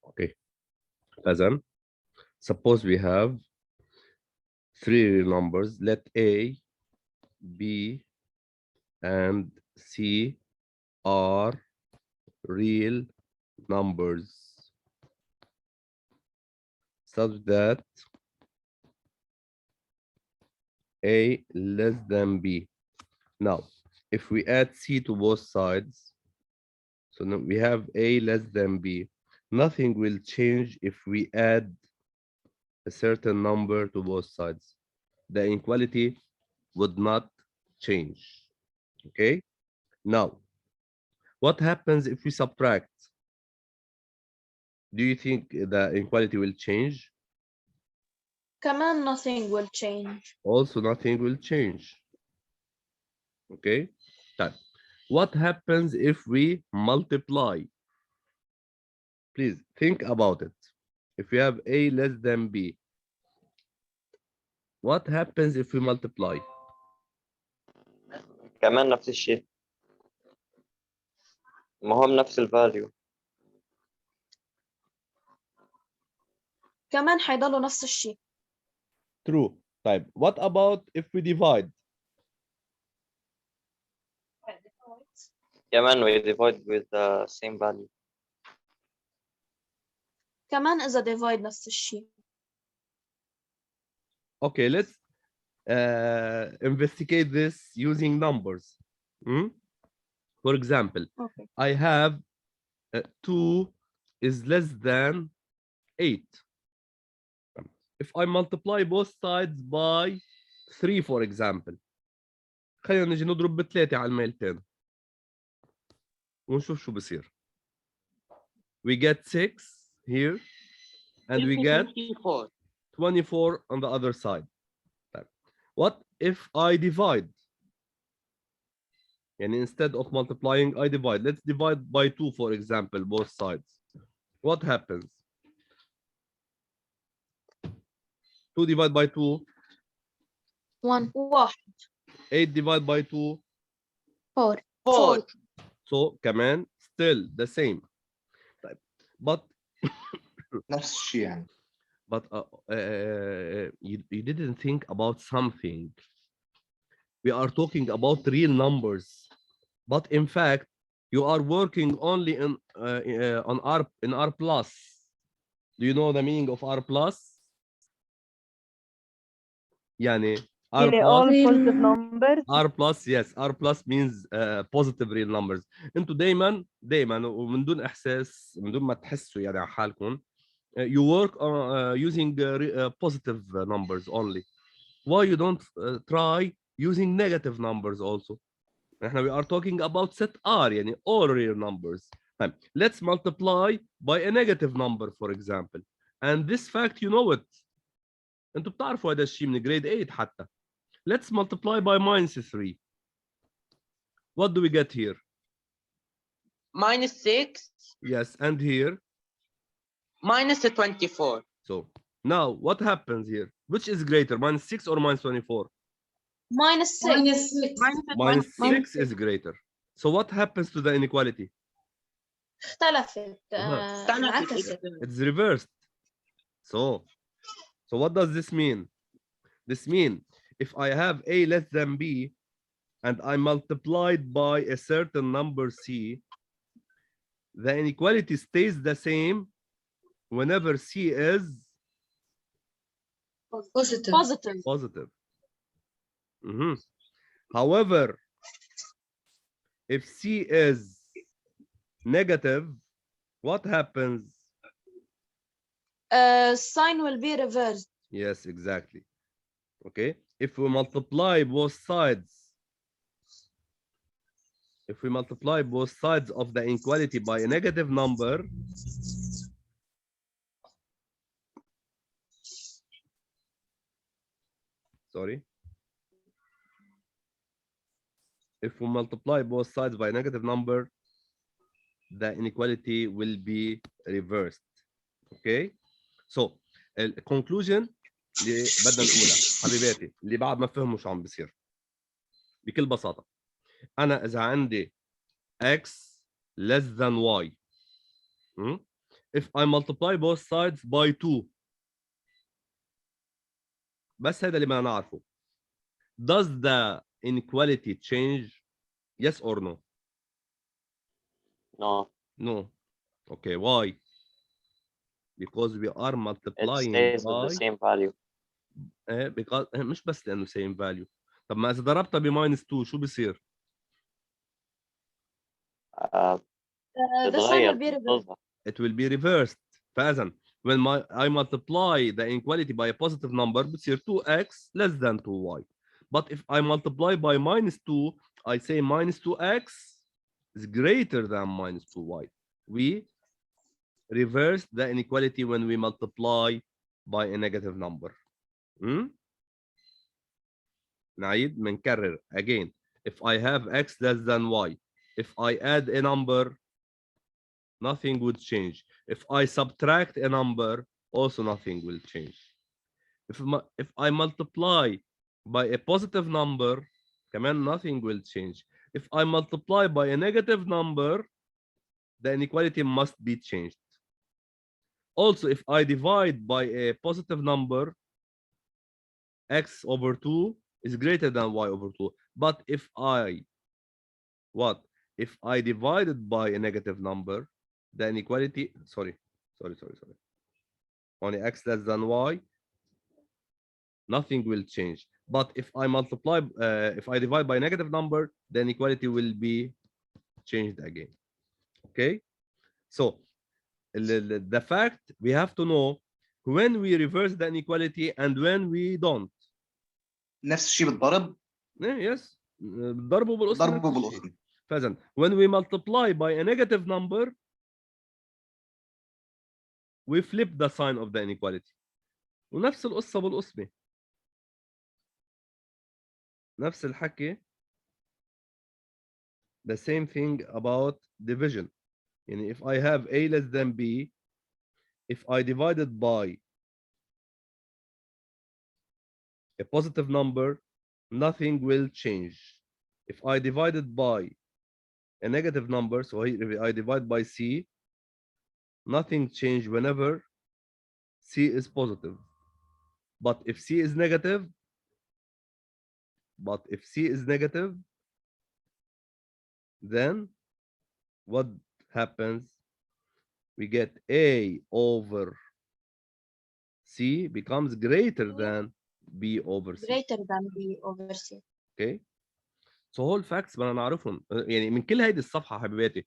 Okay. Then suppose we have three numbers. Let A, B, and C are real numbers such that A less than B. Now, if we add C to both sides, so now we have A less than B. Nothing will change if we add a certain number to both sides. The inequality would not change. Okay? Now, what happens if we subtract? Do you think the inequality will change? كمان nothing will change. Also, nothing will change. Okay? Then, what happens if we multiply? Please think about it. If we have A less than B, what happens if we multiply? كمان نفس الشيء، ما هم نفس الفاليو. كمان حيضلوا نفس الشيء. True. طيب, what about if we divide? كمان we divide with the same value. كمان إذا divide نفس الشيء. Okay, let's investigate this using numbers. For example, Okay. I have 2 is less than 8. If I multiply both sides by 3, for example, خلينا نجي نضرب بثلاثة على الميلتين ونشوف شو بصير. We get 6 here and we get 24 on the other side. What if I divide? And instead of multiplying, I divide. Let's divide by 2, for example, both sides. What happens? 2 divided by 2. 1. 8 divided by 2. 4. So, كمان still the same. But نفس الشيء يعني. But you didn't think about something. We are talking about real numbers, but in fact, you are working only on R plus. Do you know the meaning of R plus? يعني R Really, all positive numbers. R plus, yes, R plus means positive real numbers. انتوا دايما ومن دون احساس، من دون ما تحسوا يعني على حالكم. You work on using positive numbers only. Why you don't try using negative numbers also? We are talking about set R, يعني all real numbers. Let's multiply by a negative number, for example. And this fact, you know it. انتوا بتعرفوا هذا الشيء من grade 8 حتى. Let's multiply by -3. What do we get here? -6. Yes, and here? -24. So now what happens here? Which is greater, -6 or -24? -6. -6 is greater. So what happens to the inequality? اختلفت. انعكست. It's reversed. So what does this mean? This means if I have A less than B and I multiplied by a certain number C, the inequality stays the same whenever C is positive. However, if C is negative, what happens? Sign will be reversed. Yes, exactly. Okay, if we multiply both sides, of the inequality by a negative number, sorry, if we multiply both sides by a negative number, the inequality will be reversed. Okay, so conclusion اللي بدنا نقولها حبيباتي اللي بعد ما فهموا شو عم بيصير. بكل بساطة أنا إذا عندي x less than y if I multiply both sides by 2. بس هذا اللي بدنا نعرفه. Does the inequality change? Yes or no? No, No. Okay, why? Because we are it multiplying stays with by the same value. because مش بس لأنه same value. طب ما إذا ضربتها ب -2 شو بصير؟ Uh, the sign will be تتغير reversed. بتظهر. It will be reversed. فإذا when I multiply the inequality by a positive number بتصير 2x less than 2y. But if I multiply by -2, I say -2x is greater than -2y. We reverse the inequality when we multiply by a negative number. نعيد منكرر again. If I have x less than y, if I add a number, nothing would change. If I subtract a number, also nothing will change. If I multiply by a positive number, كمان nothing will change. If I multiply by a negative number, the inequality must be changed. Also, if I divide by a positive number, x over 2 is greater than y over 2. But if if I divided by a negative number, the inequality, sorry. Only x less than y, nothing will change. But if I multiply, if I divide by a negative number, the inequality will be changed again. Okay? So, the fact we have to know when we reverse the inequality and when we don't. نفس الشيء بالضرب. Yes. ضربه بالقسم. ضربه بالقسم. فإذا when we multiply by a negative number, we flip the sign of the inequality. ونفس القصة بالقسمة. نفس الحكي. The same thing about division. يعني if I have a less than b, if I divide it by a positive number, nothing will change. If I divide it by a negative number, so I divide by c, nothing change whenever c is positive. But if c is negative, then what happens? We get a over c becomes greater than b over c. Greater than b over c. Okay. So whole facts بدنا نعرفهم يعني من كل هيدي الصفحة حبيباتي.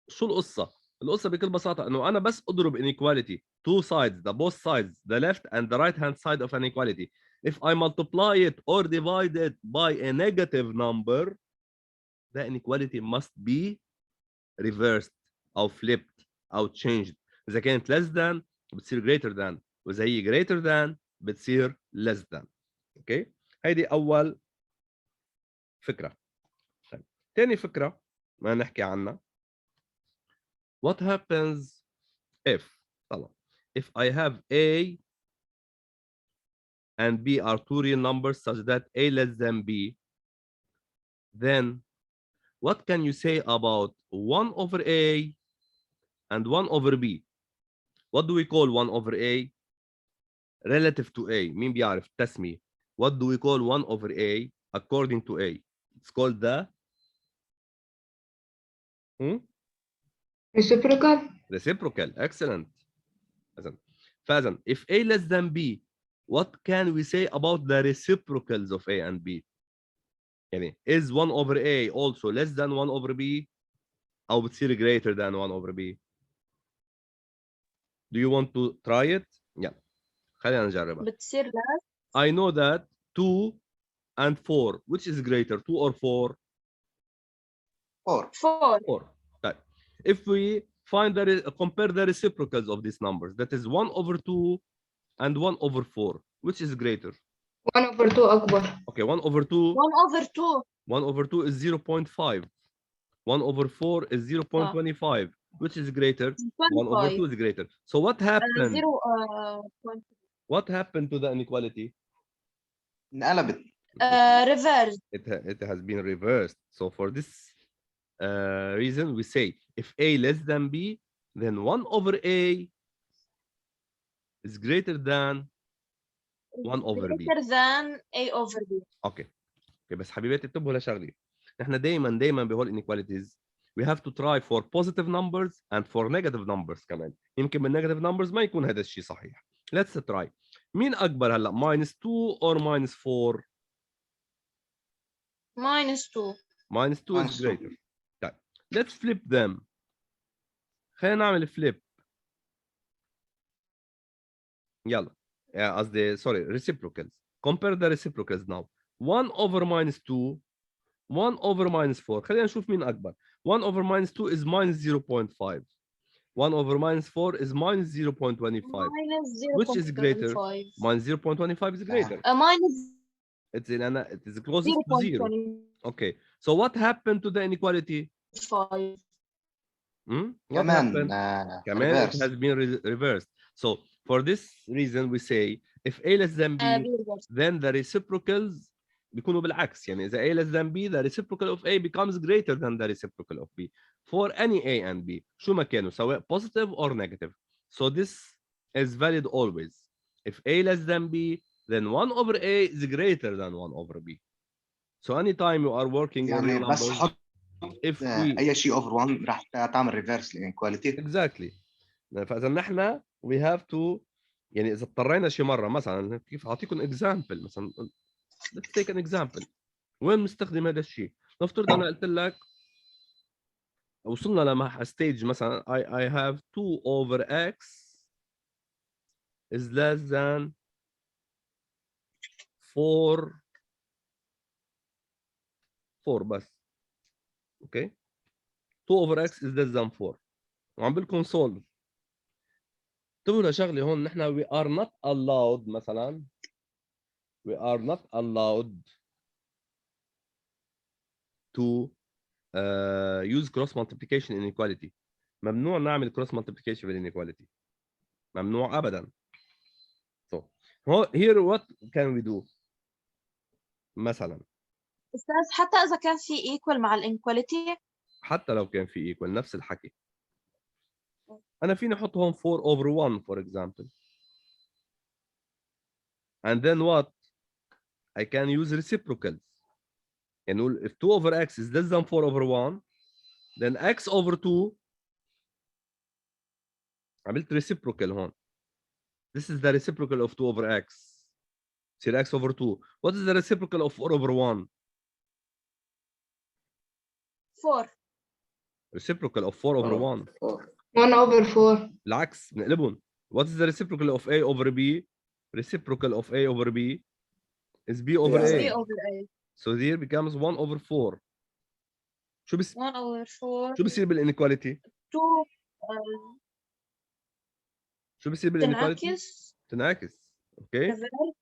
شو القصة؟ القصة بكل بساطة إنه أنا بس أضرب inequality two sides, both sides, the left and the right hand side of an inequality. If I multiply it or divide it by a negative number, the inequality must be reversed أو flipped أو changed. إذا كانت less than بتصير greater than، وإذا هي greater than بتصير less than. اوكي؟ هيدي أول فكرة. طيب. تاني فكرة ما نحكي عنها. What happens if I have A and B are two real numbers such that A less than B, then what can you say about 1 over A and 1 over B? What do we call 1 over A relative to A? مين بيعرف التسمية؟ What do we call 1 over A according to A? It's called the reciprocal. Excellent. فإذا if A less than B, what can we say about the reciprocals of A and B? يعني is 1 over A also less than 1 over B أو بتصير greater than 1 over B? Do you want to try it? Yeah. خلينا نجربها. بتصير less. I know that 2 and 4, which is greater, 2 or 4? 4. 4. طيب. If we find compare the reciprocals of these numbers, that is 1 over 2 and 1 over 4, which is greater? 1 over 2 أكبر. Okay, 1 over 2. 1 over 2. 1 over 2 is 0.5. 1 over 4 is 0.25. Which is greater? 1 over 2 is greater. So what happened? What happened to the inequality? انقلبت. Reversed. It has been reversed. So for this reason, we say if A less than B, then 1 over A is greater than 1 over B. greater than A over B. اوكي بس حبيباتي انتبهوا لشغله، نحن دائما بهول inequalities we have to try for positive numbers and for negative numbers كمان. يمكن من negative numbers ما يكون هذا الشيء صحيح. Let's try. مين اكبر هلا minus 2 or minus 4؟ minus 2. minus 2 is Minus 2. greater. طيب let's flip them. خلينا نعمل flip. يلا قصدي sorry reciprocals. Compare the reciprocals now. 1 over minus 2 1 over minus 4. خلينا نشوف مين أكبر. 1 over minus 2 is minus 0.5. 1 over minus 4 is minus 0.25. minus Which is greater? 0.25. Minus 0.25 is greater. minus It is closest to 0. 0.25. Okay. So what happened to the inequality? What كمان happened? كمان it reverse. has been reversed. So for this reason we say if A less than B then the reciprocals بيكونوا بالعكس. يعني إذا A less than B the reciprocal of A becomes greater than the reciprocal of B for any A and B شو ما كانوا سواء positive or negative. So this is valid always. If A less than B then 1 over A is greater than 1 over B. So anytime you are working in يعني real بس numbers حط if we اي شيء اوفر 1 راح تعمل ريفرس للانكواليتي. exactly. فاذا نحن we have to يعني اذا اضطرينا شي مره مثلا كيف اعطيكم example مثلا let's take an example وين بنستخدم هذا الشيء. نفترض انا قلت لك وصلنا لمح stage مثلا I have 2 over x is less than 4 بس. اوكي 2 over x is less than 4 وعم بالكم solve. انتبهوا لشغله هون نحن we are not allowed مثلا we are not allowed to use cross multiplication inequality. ممنوع نعمل cross multiplication inequality. ممنوع ابدا. So here what can we do مثلا استاذ حتى اذا كان في equal مع الانكواليتي حتى لو كان في equal نفس الحكي انا فيني احط هون 4 over 1 for example and then what I can use reciprocals. يعني نقول if 2 over x is less than 4 over 1 then x over 2 عملت reciprocal هون. This is the reciprocal of 2 over x. يصير x over 2. What is the reciprocal of 4 over 1? 4. Reciprocal of 4 over 1. 1 over 4. بالعكس بنقلبهم. What is the reciprocal of a over b? Reciprocal of a over b is b over B a. over A. So here becomes 1 over 4. 1 over 4. شو بصير بالانيكواليتي؟ 2 شو بصير بالانيكواليتي؟ تنعكس. تنعكس. اوكي؟ reverse.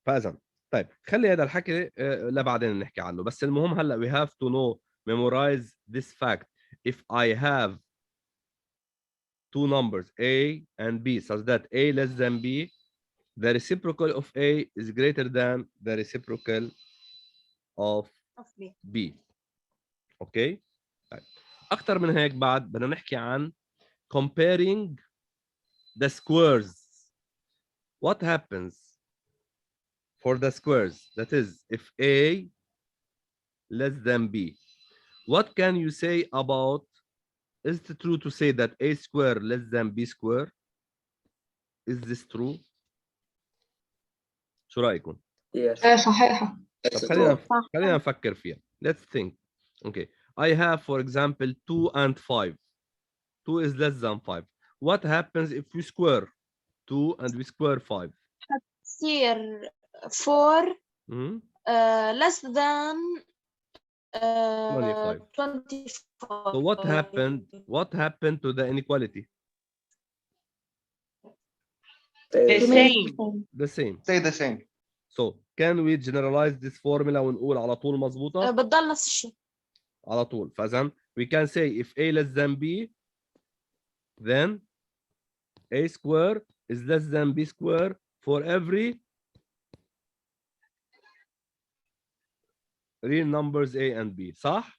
فاذا طيب خلي هذا الحكي لبعدين نحكي عنه بس المهم هلا we have to know memorize this fact. If I have two numbers A and B such that A less than B the reciprocal of A is greater than the reciprocal of of B. B. اوكي طيب اكثر من هيك بعد بدنا نحكي عن comparing the squares. What happens for the squares? That is if A less than B. What can you say about, is it true to say that A square less than B square? Is this true? شو رأيكم؟ صحيحة. طب خلينا نفكر فيها. Let's think. Okay. I have for example 2 and 5. 2 is less than 5. What happens if we square 2 and we square 5? تصير 4 Hmm? less than 25. 25. So what happened? What happened to the inequality? The same. The same. stay the same. So can we generalize this formula ونقول على طول مظبوطة؟ بتضل نفس الشيء. على طول. فإذا we can say if A less than B then A square is less than B square for every real numbers A and B. صح؟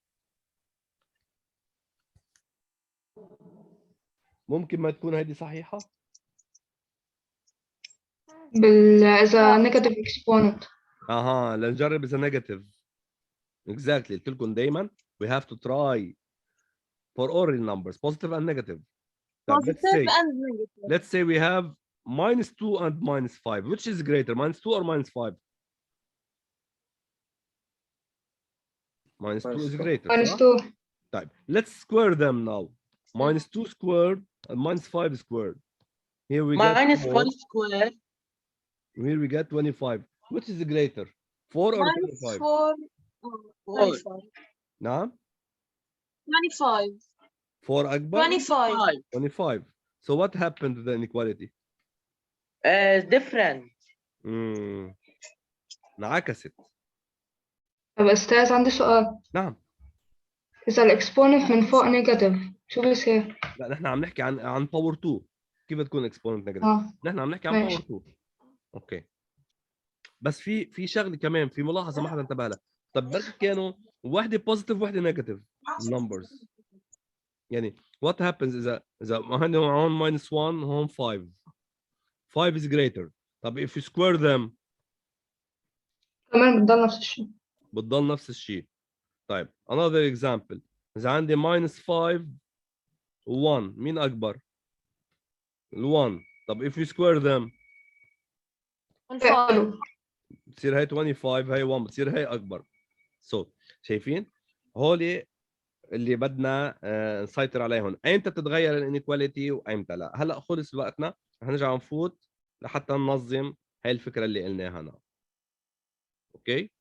ممكن ما تكون هذه صحيحه. إذا نيجاتيف إكسبوننت. اها لنجرب اذا نيجاتيف. اكزاكتلي قلت لكم دائما we have to try for all real numbers positive and negative. طيب, positive and negative. let's say we have -2 and -5. Which is greater, -2 or -5? -2 is greater. صح؟ -2. طيب let's square them now. -2 squared and -5 squared. Here we get -5 square. Here we get 25. Which is greater, 4 or 25? -4 25. نعم 25. 4 أكبر 25. 25. So what happened to the inequality? Different. انعكست. طب أستاذ عندي سؤال. نعم. إذا الإكسبوننت من فوق نيجاتيف شو بيصير؟ لا نحن عم نحكي عن باور 2. كيف بتكون اكسبوننت نيجاتيف؟ نحن عم نحكي عن باور 2. اوكي. بس في شغله كمان، في ملاحظه ما حدا انتبه لها. طب بركي كانوا واحده بوزيتيف وواحده نيجاتيف نمبرز. يعني what happens اذا هون -1 هون 5. 5 is greater. طب if you square them كمان بتضل نفس الشيء. بتضل نفس الشيء. طيب another example. إذا عندي -5 و1 مين أكبر؟ ال1. طب if you square them 5. بتصير هي 25 هي 1 بتصير هي أكبر. So شايفين؟ هولي اللي بدنا نسيطر عليهم. أيمتى بتتغير الانيكواليتي وأيمتى لا. هلا خلص وقتنا، رح نرجع نفوت لحتى ننظم هاي الفكرة اللي قلناها هنا. اوكي